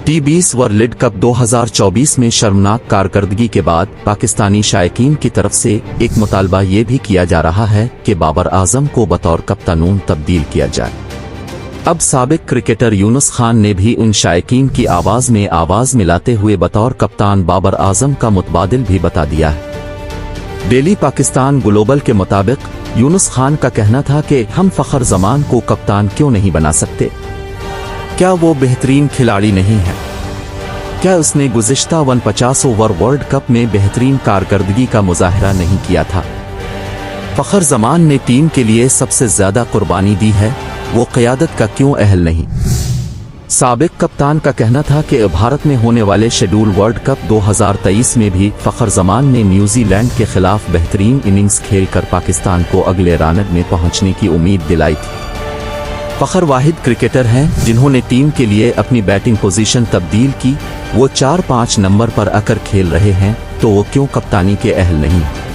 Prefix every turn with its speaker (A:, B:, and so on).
A: T20 world cup 2024 में शर्मनाक कारकर्दगी के बाद पाकिस्तानी शायकीन की तरफ से एक मुतालबा ये भी किया जा रहा है कि बाबर आजम को बतौर कप्तान तब्दील किया जाए। अब साबिक क्रिकेटर यूनुस खान ने भी उन शायकीन की आवाज में आवाज मिलाते हुए बतौर कप्तान बाबर आजम का मुतबादिल भी बता दिया है। डेली पाकिस्तान ग्लोबल के मुताबिक यूनुस खान का कहना था कि हम फखर जमान को कप्तान क्यों नहीं बना सकते। क्या वो बेहतरीन खिलाड़ी नहीं है? क्या उसने गुज़िश्ता 50 ओवर वर्ल्ड कप में बेहतरीन कारकर्दगी का मुजाहरा नहीं किया था? फखर जमान ने टीम के लिए सबसे ज्यादा कुर्बानी दी है, वो क़यादत का क्यों अहल नहीं? साबिक कप्तान का कहना था कि भारत में होने वाले शेड्यूल वर्ल्ड कप 2023 में भी फखर जमान ने न्यूजीलैंड के खिलाफ बेहतरीन इनिंग्स खेलकर पाकिस्तान को अगले राउंड में पहुंचने की उम्मीद दिलाई थी। फखर वाहिद क्रिकेटर हैं जिन्होंने टीम के लिए अपनी बैटिंग पोजीशन तब्दील की। वो 4-5 नंबर पर आकर खेल रहे हैं, तो वो क्यों कप्तानी के अहल नहीं?